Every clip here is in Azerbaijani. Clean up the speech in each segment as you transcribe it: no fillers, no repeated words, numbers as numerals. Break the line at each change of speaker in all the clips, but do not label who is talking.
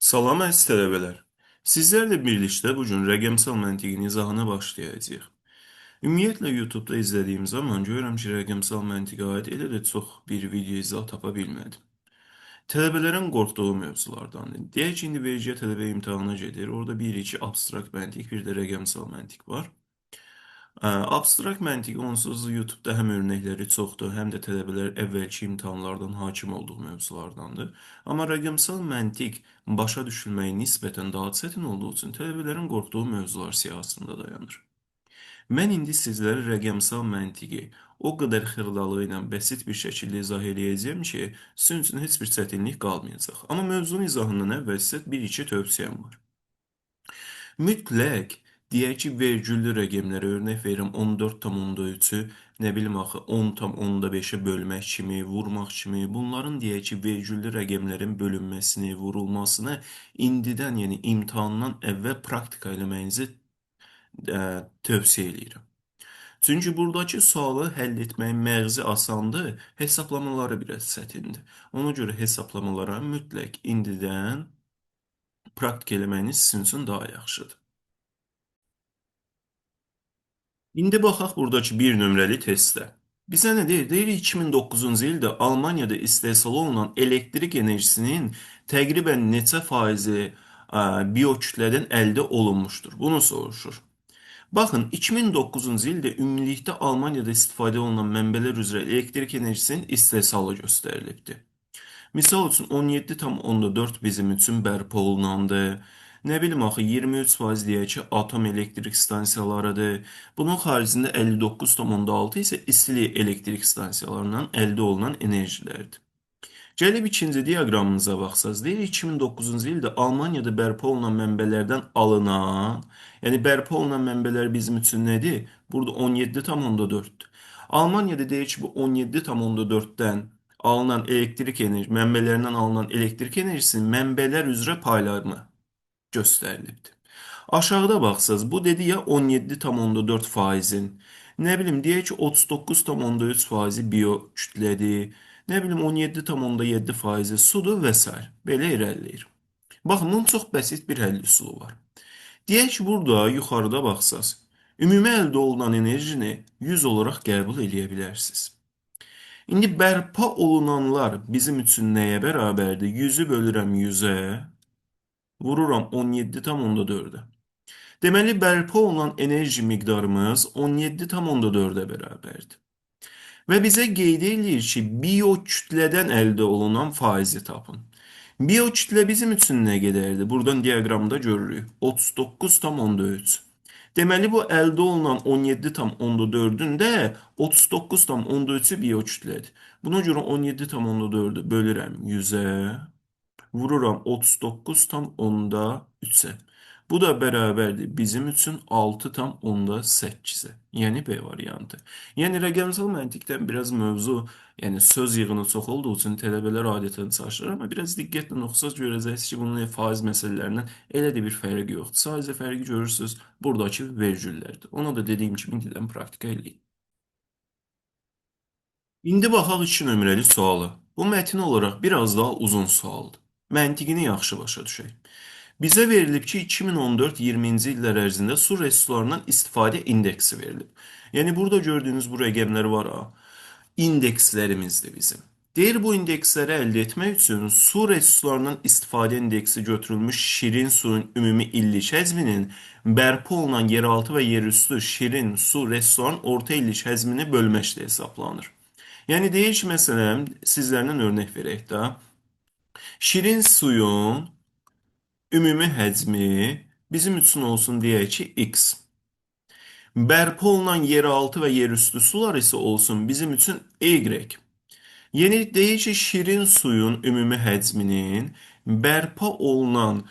Salam əziz tələbələr. Sizlərlə birlikdə bu gün rəqəmsal məntiqin izahına başlayacağıq. Ümumiyyətlə YouTube-da izlədiyim zaman görürəm ki, rəqəmsal məntiqə aid elə də çox bir video izah tapa bilmədim. Tələbələrin qorxduğu mövzulardandır. Deyək ki, indi vericiyə tələbə imtahana gedir. Orada bir iki abstrakt məntiq, bir də rəqəmsal məntiq var. Abstrakt məntiqi onsuz YouTube-da həm örnəkləri çoxdur, həm də tələbələr əvvəlki imtahanlardan hakim olduğu mövzulardandır. Amma rəqəmsal məntiq başa düşülməyi nisbətən daha çətin olduğu üçün tələbələrin qorxduğu mövzular siyahısında dayanır. Mən indi sizlərə rəqəmsal məntiqi o qədər xırdalığı ilə bəsit bir şəkildə izah eləyəcəyəm ki, sizin üçün heç bir çətinlik qalmayacaq. Amma mövzunun izahından əvvəl sizə bir-iki tövsiyəm var. Mütləq deyək ki, vergüllü rəqəmlərə örnək verirəm 14,3-ü, nə bilim axı 10,5-ə bölmək kimi, vurmaq kimi, bunların deyək ki, vergüllü rəqəmlərin bölünməsini, vurulmasını indidən, yəni imtahandan əvvəl praktika eləməyinizi tövsiyə edirəm. Çünki buradakı sualı həll etməyin məğzi asandır, hesablamaları biraz çətindir. Ona görə hesablamalara mütləq indidən praktik eləməyiniz sizin üçün daha yaxşıdır. İndi baxaq buradakı bir nömrəli testə. Bizə nə deyir? Deyir 2009-cu ildə Almaniyada istehsal olunan elektrik enerjisinin təqribən neçə faizi biokütlədən əldə olunmuşdur? Bunu soruşur. Baxın, 2009-cu ildə ümumilikdə Almaniyada istifadə olunan mənbələr üzrə elektrik enerjisinin istehsalı göstərilibdir. Misal üçün 17,4 bizim üçün bərpa olunandır. Nə bilim axı 23% deyək ki, atom elektrik stansiyalarıdır. Bunun xaricində 59,6 isə istilik elektrik stansiyalarından əldə olunan enerjilərdir. Gəlib ikinci diaqramımıza baxsaq, deyir 2009-cu ildə Almaniyada bərpa olunan mənbələrdən alınan, yəni bərpa olunan mənbələr bizim üçün nədir? Burada 17,4-dür. Almaniyada deyir ki, bu 17,4-dən alınan elektrik enerji, mənbələrindən alınan elektrik enerjisinin mənbələr üzrə paylarını göstərilibdir. Aşağıda baxsaq, bu dedi ya 17,4 faizin, nə bilim deyək ki 39,3 faizi biokütlədir, nə bilim 17,7 faizi sudur və s. Belə irəliləyir. Baxın, bunun çox bəsit bir həll üsulu var. Deyək ki, burada yuxarıda baxsaq, ümumi əldə olunan enerjini 100 olaraq qəbul edə bilərsiniz. İndi bərpa olunanlar bizim üçün nəyə bərabərdir? 100-ü bölürəm 100-ə, vururam 17,4-ə. Deməli, bərpa olunan enerji miqdarımız 17,4-ə bərabərdir. Və bizə qeyd edir ki, biokütlədən əldə olunan faizi tapın. Biokütlə bizim üçün nə qədərdir? Buradan diaqramda görürük. 39,3. Deməli, bu əldə olunan 17,4-ün də 39,3-ü biokütlədir. Buna görə 17,4-ü bölürəm 100-ə, vururam 39,3-ə. Bu da bərabərdir bizim üçün 6,8-ə. Yəni B variantı. Yəni rəqəmsal məntiqdən biraz mövzu, yəni söz yığını çox olduğu üçün tələbələr adətən çaşır, amma biraz diqqətlə oxusaq görəcəksiniz ki, bunun faiz məsələlərindən elə də bir fərqi yoxdur. Sadəcə fərqi görürsünüz buradakı vergüllərdir. Ona da dediyim kimi indidən praktika eləyin. İndi baxaq 2 nömrəli sualı. Bu mətin olaraq biraz daha uzun sualdır. Məntiqini yaxşı başa düşək. Bizə verilib ki, 2014-20-ci illər ərzində su resurslarından istifadə indeksi verilib. Yəni, burada gördüyünüz bu rəqəmlər var, indekslərimizdir bizim. Deyir, bu indeksləri əldə etmək üçün su resurslarından istifadə indeksi götürülmüş şirin suyun ümumi illik həcminin bərpa olunan yeraltı və yerüstü şirin su resurslarının orta illik həcmini bölməklə hesablanır. Yəni, deyir ki, məsələn, sizlərdən örnək verək də, şirin suyun ümumi həcmi bizim üçün olsun deyək ki, x. Bərpa olunan yeraltı və yerüstü sular isə olsun bizim üçün y. Yəni, deyək ki, şirin suyun ümumi həcminin bərpa olunan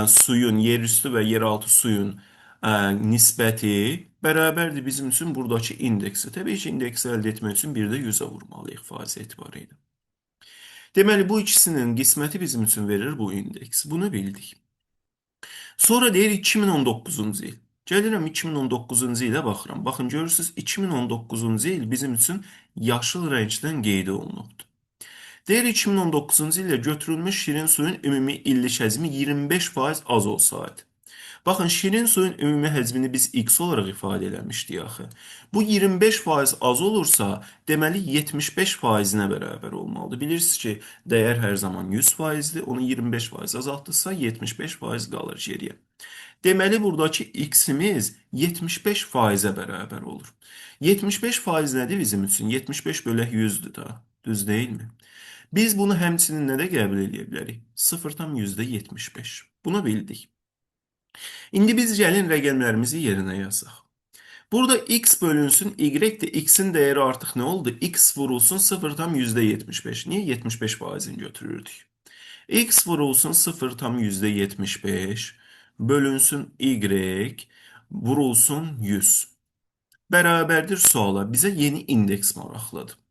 suyun, yerüstü və yeraltı suyun nisbəti bərabərdir bizim üçün buradakı indeksi. Təbii ki, indeksi əldə etmək üçün bir də 100-ə vurmalıyıq faiz etibarı ilə. Deməli, bu ikisinin qisməti bizim üçün verir bu indeks. Bunu bildik. Sonra deyir 2019-cu il. Gəlirəm 2019-cu ilə baxıram. Baxın, görürsünüz 2019-cu il bizim üçün yaşıl rəngdən qeyd olunubdur. Deyir 2019-cu ildə götürülmüş şirin suyun ümumi illik həcmi 25% az olsaydı. Baxın, şirin suyun ümumi həcmini biz X olaraq ifadə eləmişdik axı. Bu 25% az olursa, deməli 75%-nə bərabər olmalıdır. Bilirsiniz ki, dəyər hər zaman 100%-dir, onu 25% azaltdısa 75% qalır geriyə. Deməli, buradakı x-imiz 75%-ə bərabər olur. 75% nədir bizim üçün? 75 bölək 100-dür da, düz deyilmi? Biz bunu həmçinin nədə qəbul edə bilərik? 0,75. Bunu bildik. İndi biz gəlin rəqəmlərimizi yerinə yazaq. Burada x bölünsün y də x-in dəyəri artıq nə oldu? X vurulsun 0,75. Niyə 75%-ni götürürdük? X vurulsun 0,75 bölünsün y vurulsun 100. Bərabərdir suala. Bizə yeni indeks maraqlıdır.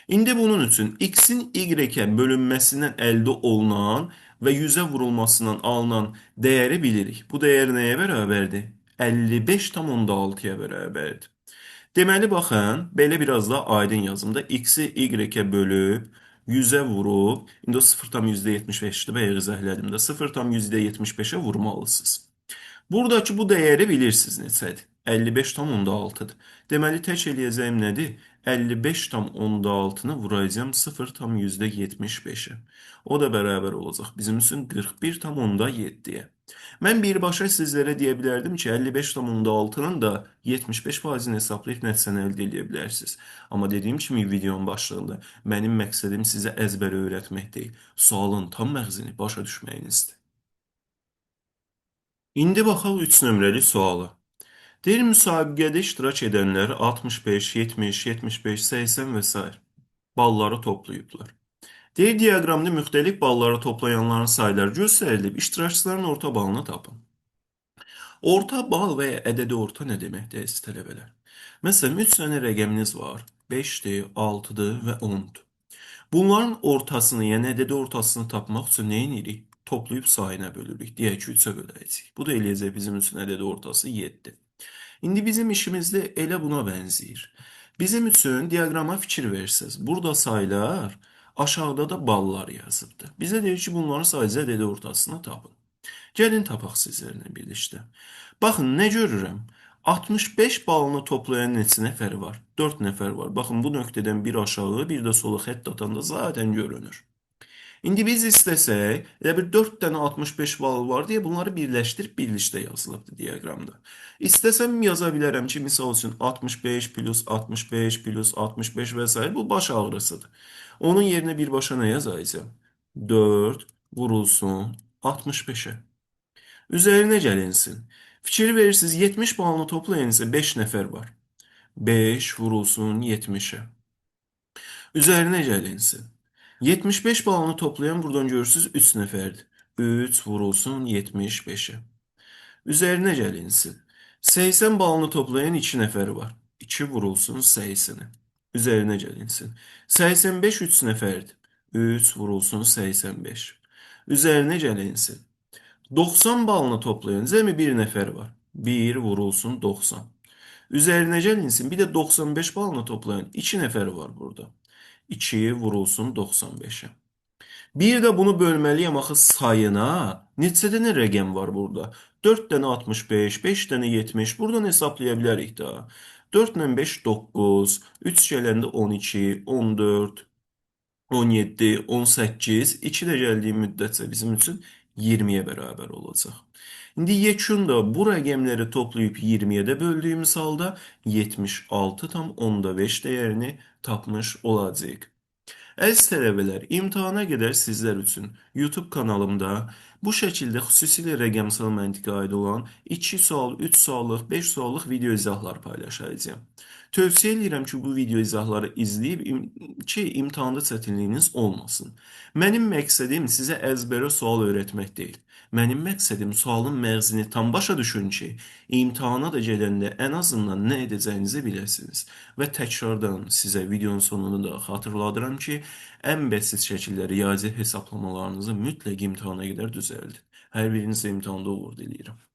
İndi bunun üçün x-in y-ə bölünməsindən əldə olunan və 100-ə vurulmasından alınan dəyəri bilirik. Bu dəyər nəyə bərabərdir? 55,6-ya bərabərdir. Deməli, baxın, belə biraz da aydın yazımda x-i y-ə bölüb, 100-ə vurub, indi o 0,75-dir, bəyə izahlədim də, 0,75-ə vurmalısınız. Buradakı bu dəyəri bilirsiniz neçədir? 55,6-dır. Deməli, tək eləyəcəyim nədir? 55,6-nı vuracağım 0,75-ə. O da bərabər olacaq bizim üçün 41,7-yə. Mən birbaşa sizlərə deyə bilərdim ki, 55,6-nın da 75%-ni hesablayıb nəticəni əldə edə bilərsiniz. Amma dediyim kimi videonun başlığında mənim məqsədim sizə əzbər öyrətmək deyil, sualın tam məğzini başa düşməyinizdir. İndi baxaq 3 nömrəli suala. Deyir, müsabiqədə iştirak edənlər 65, 70, 75, 80 və s. balları toplayıblar. Deyir, diaqramda müxtəlif balları toplayanların sayları göstərilib, iştirakçıların orta balını tapın. Orta bal və ya ədədi orta nə deməkdir, əziz tələbələr? Məsələn, 3 dənə rəqəminiz var, 5-dir, 6-dır və 10-dur. Bunların ortasını, yəni ədədi ortasını tapmaq üçün nə edirik? Toplayıb sayına bölürük. Deyək ki, 3-ə böləcəyik. Bu da eləyəcək bizim üçün ədədi ortası 7. İndi bizim işimiz də elə buna bənzəyir. Bizim üçün diaqrama fikir versiniz. Burada saylar, aşağıda da ballar yazıbdır. Bizə deyir ki, bunların sayıca ədədi ortasını tapın. Gəlin tapaq sizlərlə birlikdə. Baxın, nə görürəm? 65 balını toplayan neçə nəfər var? 4 nəfər var. Baxın, bu nöqtədən bir aşağı, bir də sola xətt atanda zaten görünür. İndi biz istəsək, elə bir 4 dənə 65 bal var deyə bunları birləşdirib birlikdə yazılıbdır diaqramda. İstəsəm yaza bilərəm ki, misal üçün 65 plus 65 plus 65 və s. bu baş ağrısıdır. Onun yerinə birbaşa nə yazacağım? 4 vurulsun 65-ə. Üzərinə gəlinsin. Fikir verirsiniz, 70 balını toplayan isə 5 nəfər var. 5 vurulsun 70-ə. Üzərinə gəlinsin. 75 balını toplayan buradan görürsünüz 3 nəfərdir. 3 vurulsun 75-ə. Üzərinə gəlinsin. 80 balını toplayan 2 nəfər var. 2 vurulsun 80-ə. Üzərinə gəlinsin. 85 3 nəfərdir. 3 vurulsun 85. Üzərinə gəlinsin. 90 balını toplayan cəmi bir nəfər var. 1 vurulsun 90. Üzərinə gəlinsin. Bir də 95 balını toplayan 2 nəfər var burada. 2 vurulsun 95'e. Bir də bunu bölməliyəm axı sayına. Neçə dənə rəqəm var burada? 4 dənə 65, 5 dənə 70. Buradan hesablaya bilərik də. 4 ilə 5 9, 3 gələndə 12, 14, 17, 18, 2 də gəldiyi müddətcə bizim üçün 20-yə bərabər olacaq. İndi yekunda bu rəqəmləri toplayıb 20-yə də böldüyümüz halda 76,5 dəyərini tapmış olacağıq. Əziz tələbələr, imtahana qədər sizlər üçün YouTube kanalımda bu şəkildə xüsusilə rəqəmsal məntiqə aid olan 2 sual, 3 suallıq, 5 suallıq video izahlar paylaşacağım. Tövsiyə edirəm ki, bu video izahları izləyib ki, imtahanda çətinliyiniz olmasın. Mənim məqsədim sizə əzbərə sual öyrətmək deyil. Mənim məqsədim sualın məğzini tam başa düşün ki, imtahana da gedəndə ən azından nə edəcəyinizi biləsiniz. Və təkrardan sizə videonun sonunu da xatırladıram ki, ən bəsit şəkildə riyazi hesablamalarınızı mütləq imtahana qədər düzəldin. Hər birinizə imtahanda uğur diləyirəm.